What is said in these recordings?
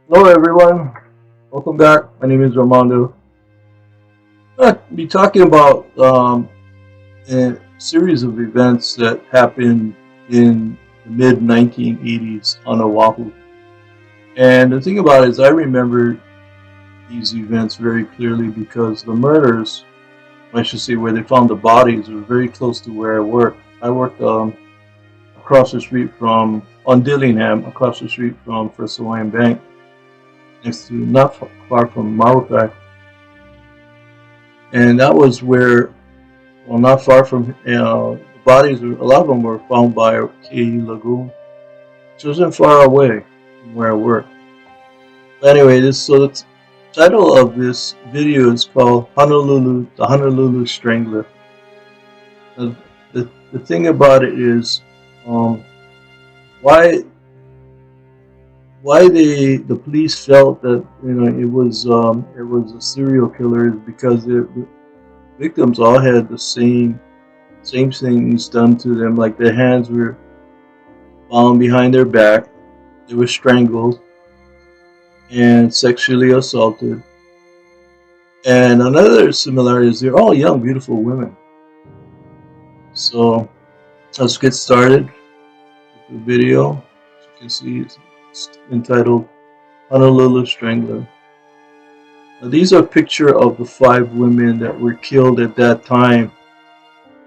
Hello everyone, welcome back. My name is Armando. I'll be talking about a series of events that happened in the mid 1980s on Oahu. And the thing about it is I remember these events very clearly because the murders, I should say where they found the bodies, were very close to where I worked. I worked across the street on Dillingham, across the street from First Hawaiian Bank, next to, not far from Maukai. And that was where, well, not far from the bodies. A lot of them were found by Key Lagoon, which wasn't far away from where I worked. But anyway, the title of this video is called the Honolulu Strangler. The thing about it is, um, why the police felt that it was a serial killer is because the victims all had the same things done to them. Like their hands were bound behind their back, they were strangled and sexually assaulted. And another similarity is they're all young, beautiful women. So let's get started with the video. As you can see, it's entitled Honolulu Strangler. Now, these are a picture of the 5 women that were killed at that time.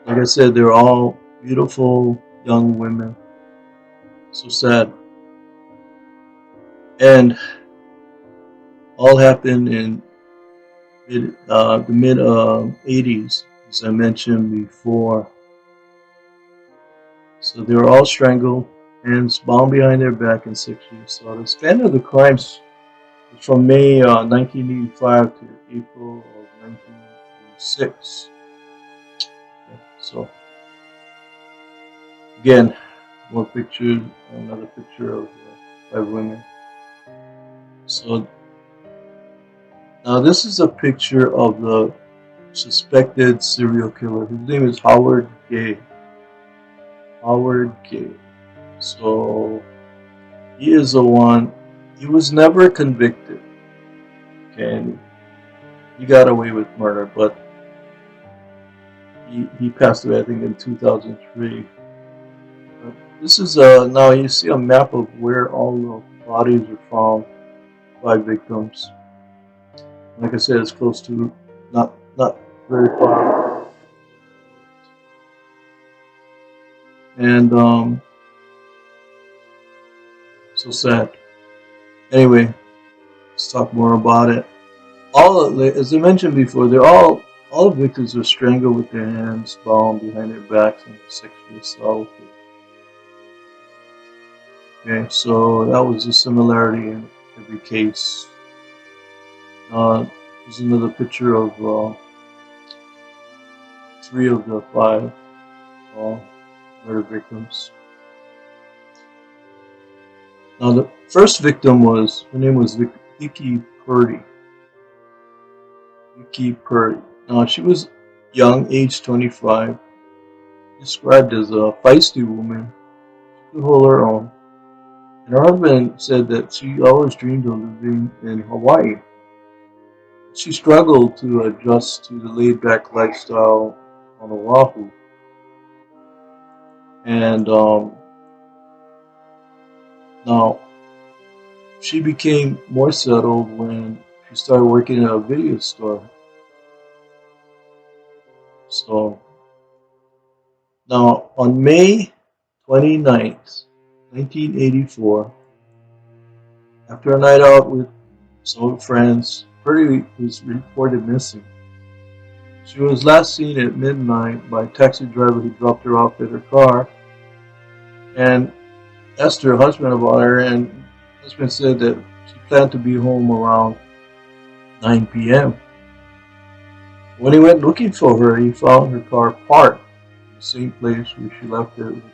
Like I said, they're all beautiful young women. So sad. And all happened in the mid 80s, as I mentioned before. So they were all strangled, hands bound behind their back, and sexually assaulted. The span of the crimes was from May 1985 to April of 1986. Okay, so again, more pictures, another picture of 5 women. So now this is a picture of the suspected serial killer. His name is Howard Gay. Howard Gay. So he is the one. He was never convicted. Okay, and he got away with murder, but he passed away, I think, in 2003. This is now you see a map of where all the bodies are found by victims. Like I said, it's close to not very far, and so sad. Anyway, let's talk more about it. As I mentioned before, all victims are strangled with their hands bound behind their backs and sexually assaulted. Okay, so that was a similarity in every case. Here's another picture of 3 of the 5 uh, murder victims. Now, the first victim her name was Vicky Purdy. Vicky Purdy. Now, she was young, age 25, described as a feisty woman. She could hold her own. And her husband said that she always dreamed of living in Hawaii. She struggled to adjust to the laid-back lifestyle on Oahu. And now she became more settled when she started working at a video store. So now on May 29th, 1984, after a night out with some friends, Purdy was reported missing. She was last seen at midnight by a taxi driver who dropped her off at her car and asked her husband about her, and her husband said that she planned to be home around 9 p.m. When he went looking for her, he found her car parked in the same place where she left it with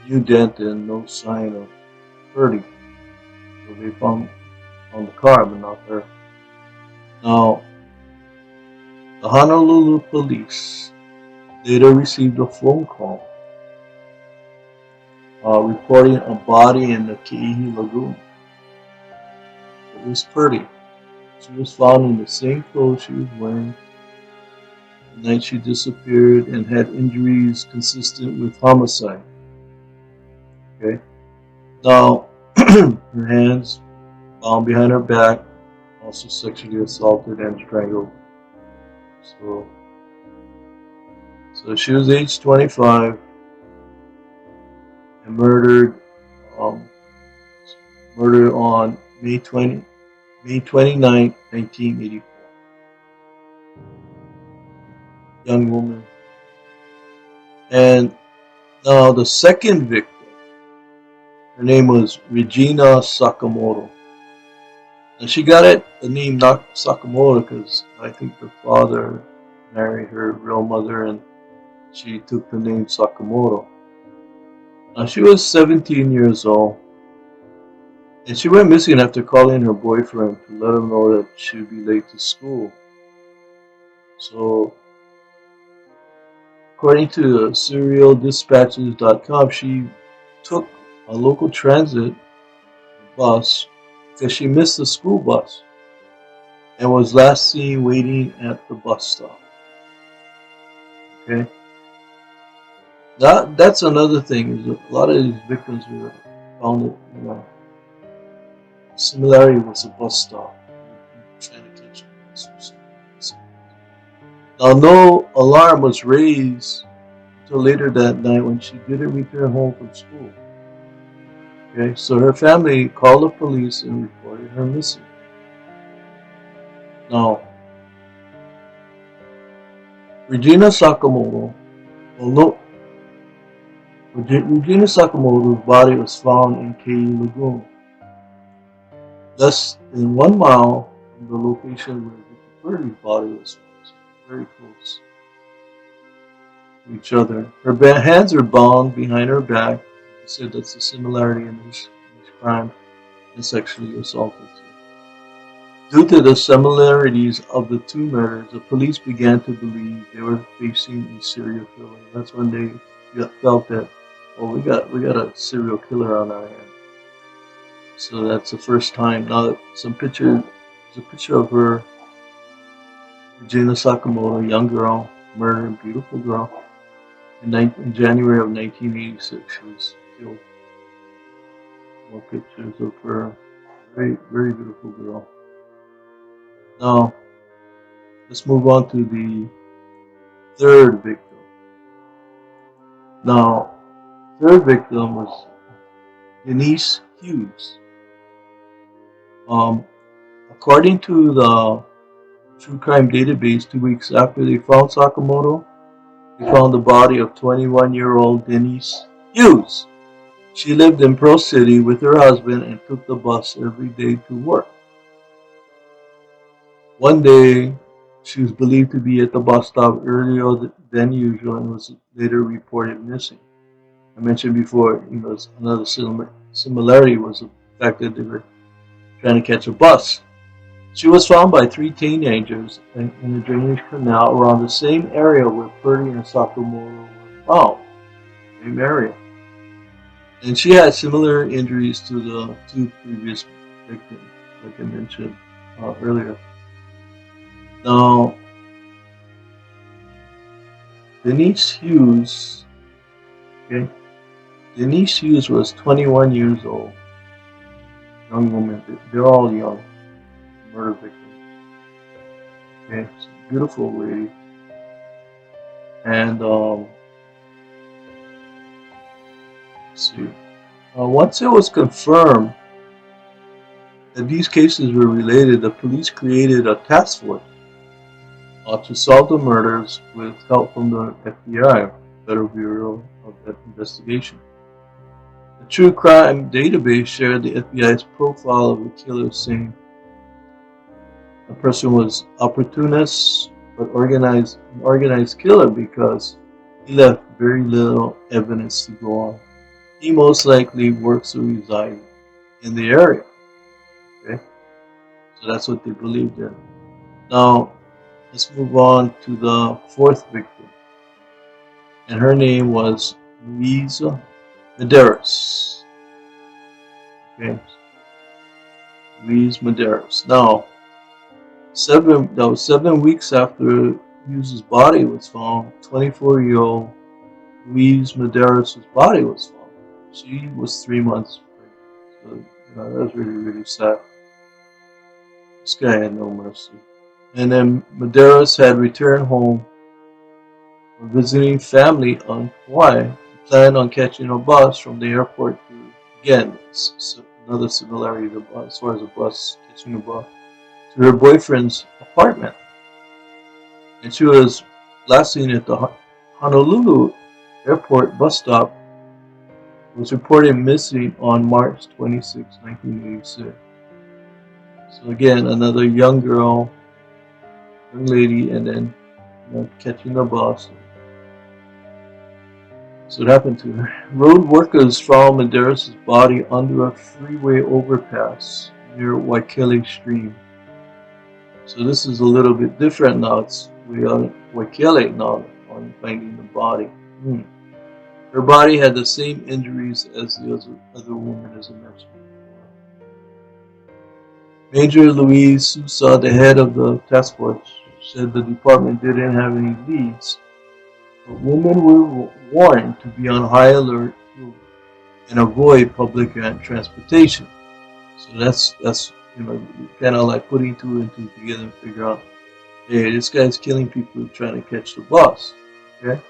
a new dent and no sign of Purdy. So they found the car, but not her. Now, the Honolulu police later received a phone call reporting a body in the Keihi Lagoon. It was Purdy. She was found in the same clothes she was wearing the night she disappeared and had injuries consistent with homicide. Okay. Now, her hands bound behind her back, also sexually assaulted and strangled. So, so she was age 25 and um, murdered on May 29, 1984. Young woman. And now the second victim, her name was Regina Sakamoto. And she got the name Sakamoto because I think the father married her real mother and she took the name Sakamoto. Now she was 17 years old and she went missing after calling her boyfriend to let him know that she would be late to school. So, according to serialdispatches.com, she took a local transit bus because she missed the school bus and was last seen waiting at the bus stop. Okay, that's another thing. Is a lot of these victims were found it, similarity was a bus stop. Trying to catch a bus or something. Now, no alarm was raised until later that night when she didn't return home from school. Okay, so her family called the police and reported her missing. Now, Regina Sakamoto, well, no, Regina Sakamoto's body was found in Kei Lagoon, less than 1 mile from the location where Vicky Purdy's body was found, so very close to each other. Her hands are bound behind her back. I said that's a similarity in this crime and sexually assaulted. Due to the similarities of the two murders, the police began to believe they were facing a serial killer. That's when they felt that, oh, we got a serial killer on our hands. So that's the first time. Now, there's a picture of her, Regina Sakamoto, young girl, murdered, beautiful girl. In January of 1986, she was killed. More pictures of her, very, very beautiful girl. Now, let's move on to the third victim. Now, third victim was Denise Hughes. Um, According to the True Crime Database, 2 weeks after they found Sakamoto, they found the body of 21-year-old Denise Hughes. She lived in Pearl City with her husband and took the bus every day to work. One day, she was believed to be at the bus stop earlier than usual and was later reported missing. I mentioned before, another similarity was the fact that they were trying to catch a bus. She was found by 3 teenagers in a drainage canal around the same area where Purdy and Sakamoto were found, same area. And she had similar injuries to the two previous victims, like I mentioned earlier. Now, Denise Hughes, okay, Denise Hughes was 21 years old, young woman. They're all young, murder victims. Okay, she's a beautiful lady. And let's see. Once it was confirmed that these cases were related, the police created a task force to solve the murders with help from the FBI, Federal Bureau of Investigation. The True Crime Database shared the FBI's profile of the killer, saying the person was opportunist but an organized killer because he left very little evidence to go on. He most likely works or resides in the area. Okay, so that's what they believed in. Now, let's move on to the fourth victim, and her name was Louisa Medeiros. Okay, Luis Medeiros. Now, that was 7 weeks after Luis's body was found. 24-year-old Luis Medeiros' body was found. She was 3 months pregnant. So, that was really, really sad. This guy had no mercy. And then Medeiros had returned home from visiting family on Hawaii. He planned on catching a bus from the airport to, again, another similarity as far as a bus, catching a bus, to her boyfriend's apartment. And she was last seen at the Honolulu airport bus stop, was reported missing on March 26, 1986. So again, another young girl, young lady, and then catching the bus. So what happened to her? Road workers found Medeiros' body under a freeway overpass near Waikele Stream. So this is a little bit different now. It's way on Waikele now on finding the body. Her body had the same injuries as the other woman, as I mentioned before. Major Louise Sousa, the head of the task force, said the department didn't have any leads, but women were warned to be on high alert and avoid public transportation. So that's kind of like putting two and two together and figure out, hey, this guy's killing people trying to catch the bus. Okay.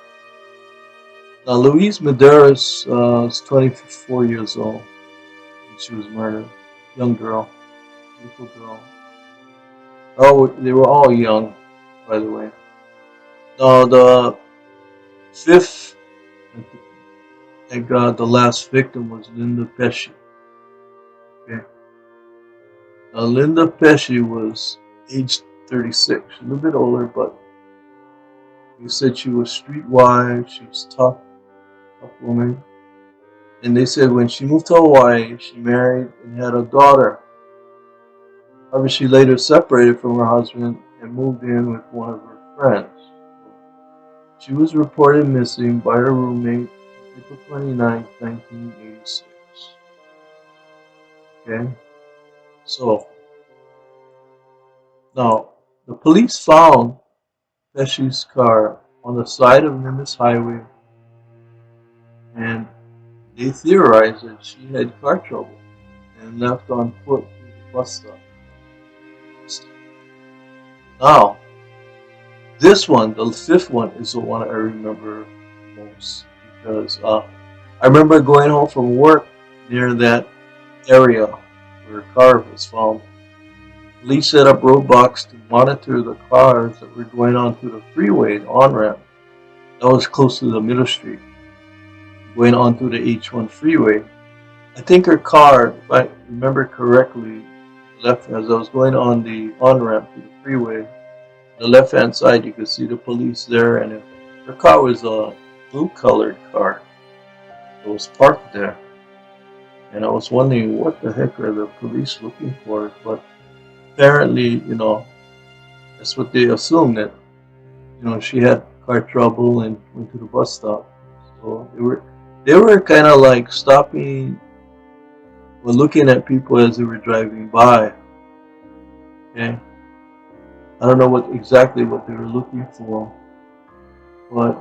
Now Louise Medeiros is 24 years old when she was murdered. Young girl, beautiful girl. Oh, they were all young, by the way. Now the fifth, thank God, the last victim was Linda Pesci. Okay. Now Linda Pesci was aged 36, a little bit older, but they said she was streetwise, she was tough woman. And they said when she moved to Hawaii, she married and had a daughter. However, she later separated from her husband and moved in with one of her friends. She was reported missing by her roommate on April 29, 1986. Okay? So, now, the police found Pesci's car on the side of Nimitz Highway, and they theorized that she had car trouble and left on foot to the bus stop. Now, this one, the fifth one, is the one I remember most because I remember going home from work near that area where a car was found. Police set up roadblocks to monitor the cars that were going onto the freeway, the on-ramp. That was close to the middle street, going onto the H1 freeway. I think her car, if I remember correctly, left as I was going on the on-ramp to the freeway. The left-hand side, you could see the police there, and her car was a blue-colored car. It was parked there, and I was wondering what the heck are the police looking for? But apparently, that's what they assumed, that she had car trouble and went to the bus stop. So they were kind of like stopping or looking at people as they were driving by. Okay. I don't know exactly what they were looking for, but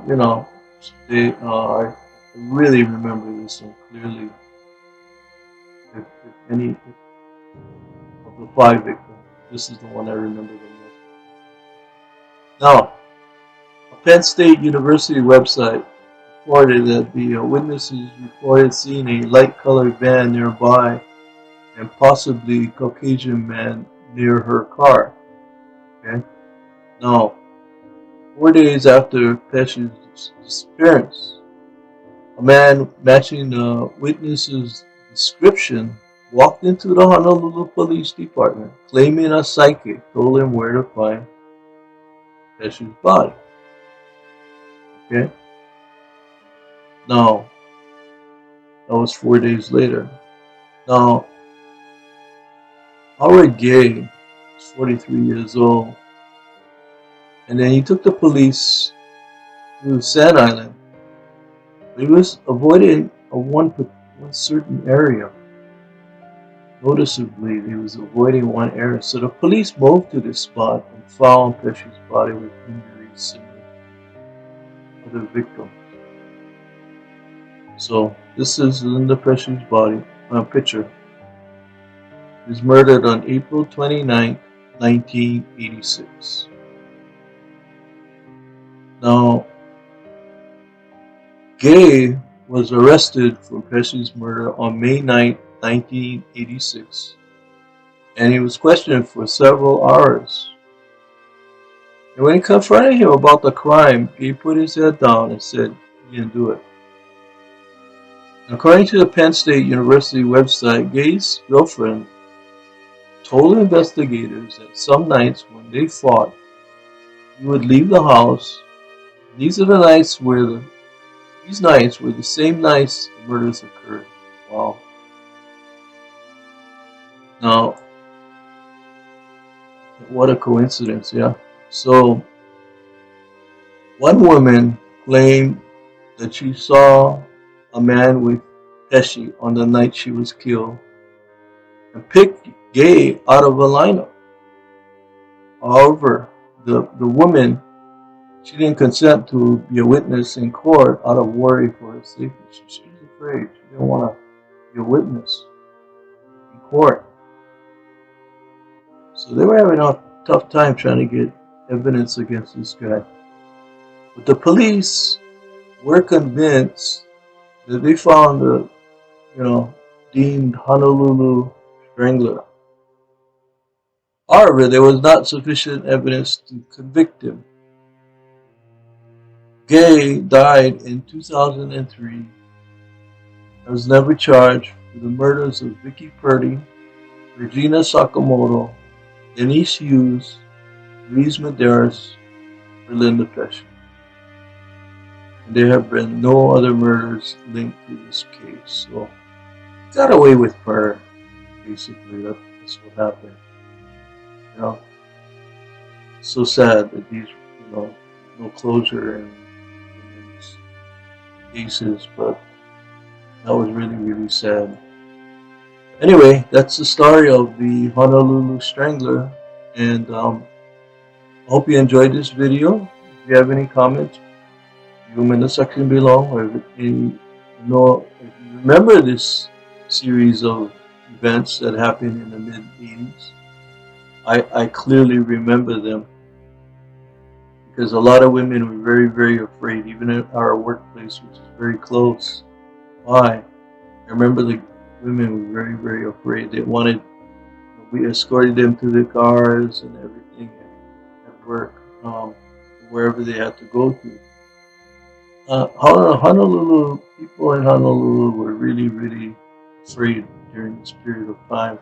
I really remember this one clearly. If any of the five victims, this is the one I remember the most. Now, a Penn State University website reported that the witnesses reported seeing a light-colored van nearby and possibly Caucasian man near her car. Okay. Now, 4 days after Pesci's disappearance, a man matching the witness's description walked into the Honolulu Police Department, claiming a psychic told him where to find Pesci's body. Okay? Now, that was 4 days later. Now, Howard Gay was 43 years old, and then he took the police to Sand Island. But he was avoiding one certain area. Noticeably, he was avoiding one area, so the police moved to this spot and found Pesci's body with injuries similar to other victims. So this is Linda Pesci's body picture. He was murdered on April 29, 1986. Now, Gay was arrested for Pesci's murder on May 9, 1986, and he was questioned for several hours. And when he confronted him about the crime, Gay put his head down and said he didn't do it. According to the Penn State University website, Gay's girlfriend told investigators that some nights when they fought, he would leave the house. These nights were the same nights the murders occurred. Wow. Now, what a coincidence, yeah. So, one woman claimed that she saw a man with Pesci on the night she was killed and picked Gay out of a lineup. However, the woman, she didn't consent to be a witness in court out of worry for her safety. She was afraid. She didn't want to be a witness in court. So they were having a tough time trying to get evidence against this guy. But the police were convinced that they found the, deemed Honolulu Strangler. However, there was not sufficient evidence to convict him. Gay died in 2003 and was never charged for the murders of Vicky Purdy, Regina Sakamoto, Denise Hughes, Louise Medeiros, or Linda Pesci. And there have been no other murders linked to this case. So, got away with murder, basically. That's what happened. So sad that these, no closure in these cases, but that was really, really sad. Anyway, that's the story of the Honolulu Strangler, and I hope you enjoyed this video. If you have any comments, leave them in the section below. Or if you remember this series of events that happened in the mid-80s, I clearly remember them because a lot of women were very, very afraid, even at our workplace, which is very close. Why? I remember the women were very, very afraid. They wanted, we escorted them to the cars and everything at work, wherever they had to go to. Honolulu, people in Honolulu were really, really afraid during this period of time.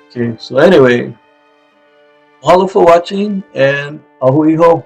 Okay, so anyway, mahalo for watching and ahui ho.